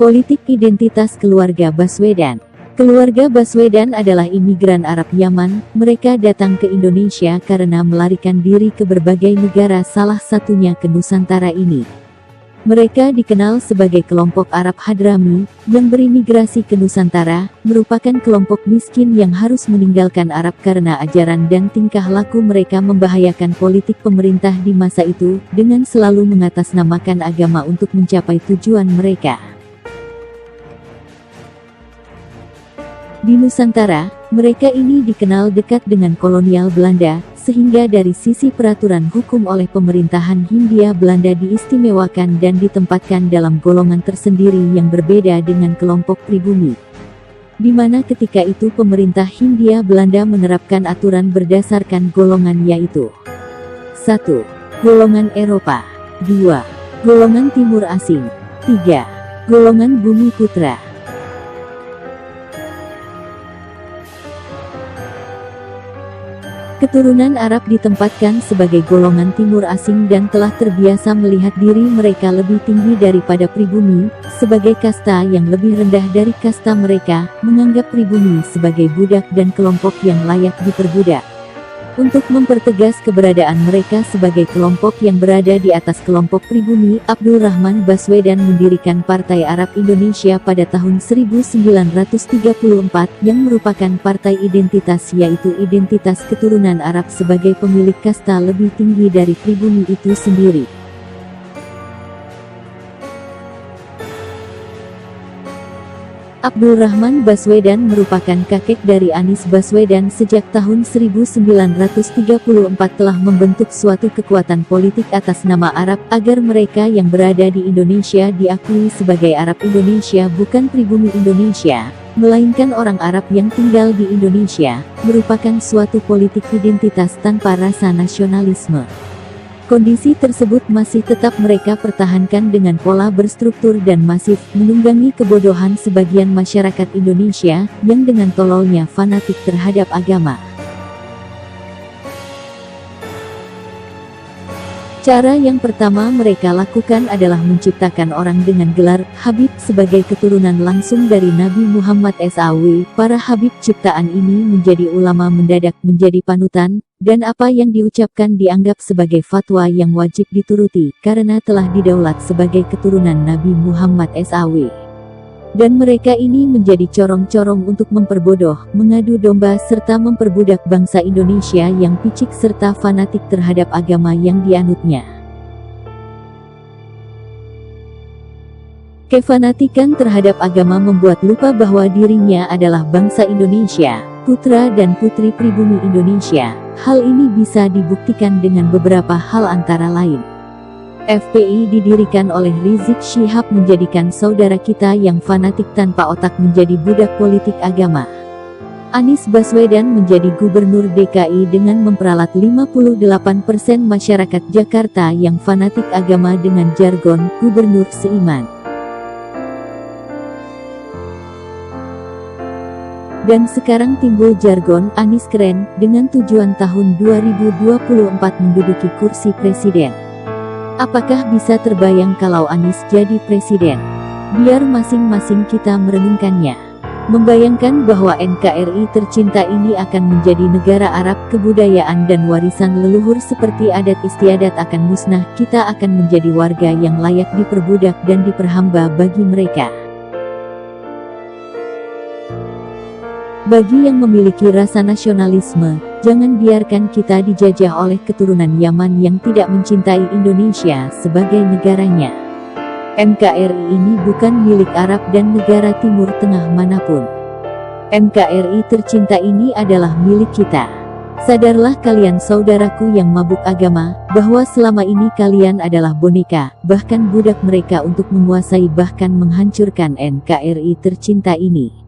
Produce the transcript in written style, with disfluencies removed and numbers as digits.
Politik identitas keluarga Baswedan. Keluarga Baswedan adalah imigran Arab Yaman. Mereka datang ke Indonesia karena melarikan diri ke berbagai negara, salah satunya ke Nusantara ini. Mereka dikenal sebagai kelompok Arab Hadrami, yang berimigrasi ke Nusantara, merupakan kelompok miskin yang harus meninggalkan Arab karena ajaran dan tingkah laku mereka membahayakan politik pemerintah di masa itu, dengan selalu mengatasnamakan agama untuk mencapai tujuan mereka. Di Nusantara, mereka ini dikenal dekat dengan kolonial Belanda, sehingga dari sisi peraturan hukum oleh pemerintahan Hindia Belanda diistimewakan dan ditempatkan dalam golongan tersendiri yang berbeda dengan kelompok pribumi. Di mana ketika itu pemerintah Hindia Belanda menerapkan aturan berdasarkan golongan, yaitu 1. Golongan Eropa, 2. Golongan Timur Asing, 3. Golongan Bumi Putra. Keturunan Arab ditempatkan sebagai golongan Timur Asing dan telah terbiasa melihat diri mereka lebih tinggi daripada pribumi, sebagai kasta yang lebih rendah dari kasta mereka, menganggap pribumi sebagai budak dan kelompok yang layak diperbudak. Untuk mempertegas keberadaan mereka sebagai kelompok yang berada di atas kelompok pribumi, Abdul Rahman Baswedan mendirikan Partai Arab Indonesia pada tahun 1934 yang merupakan partai identitas, yaitu identitas keturunan Arab sebagai pemilik kasta lebih tinggi dari pribumi itu sendiri. Abdul Rahman Baswedan merupakan kakek dari Anis Baswedan. Sejak tahun 1934 telah membentuk suatu kekuatan politik atas nama Arab, agar mereka yang berada di Indonesia diakui sebagai Arab Indonesia, bukan pribumi Indonesia, melainkan orang Arab yang tinggal di Indonesia, merupakan suatu politik identitas tanpa rasa nasionalisme. Kondisi tersebut masih tetap mereka pertahankan dengan pola berstruktur dan masif, menunggangi kebodohan sebagian masyarakat Indonesia, yang dengan tololnya fanatik terhadap agama. Cara yang pertama mereka lakukan adalah menciptakan orang dengan gelar Habib sebagai keturunan langsung dari Nabi Muhammad SAW. Para Habib ciptaan ini menjadi ulama mendadak menjadi panutan, dan apa yang diucapkan dianggap sebagai fatwa yang wajib dituruti, karena telah didaulat sebagai keturunan Nabi Muhammad SAW. Dan mereka ini menjadi corong-corong untuk memperbodoh, mengadu domba serta memperbudak bangsa Indonesia yang picik serta fanatik terhadap agama yang dianutnya. Kefanatikan terhadap agama membuat lupa bahwa dirinya adalah bangsa Indonesia, putra dan putri pribumi Indonesia. Hal ini bisa dibuktikan dengan beberapa hal, antara lain: FPI didirikan oleh Rizik Syihab menjadikan saudara kita yang fanatik tanpa otak menjadi budak politik agama. Anis Baswedan menjadi gubernur DKI dengan memperalat 58% masyarakat Jakarta yang fanatik agama dengan jargon gubernur seiman. Dan sekarang timbul jargon Anis keren, dengan tujuan tahun 2024 menduduki kursi presiden. Apakah bisa terbayang kalau Anis jadi presiden? Biar masing-masing kita merenungkannya. Membayangkan bahwa NKRI tercinta ini akan menjadi negara Arab, kebudayaan dan warisan leluhur seperti adat istiadat akan musnah, kita akan menjadi warga yang layak diperbudak dan diperhamba bagi mereka. Bagi yang memiliki rasa nasionalisme, jangan biarkan kita dijajah oleh keturunan Yaman yang tidak mencintai Indonesia sebagai negaranya. NKRI ini bukan milik Arab dan negara Timur Tengah manapun. NKRI tercinta ini adalah milik kita. Sadarlah kalian saudaraku yang mabuk agama, bahwa selama ini kalian adalah boneka, bahkan budak mereka untuk menguasai bahkan menghancurkan NKRI tercinta ini.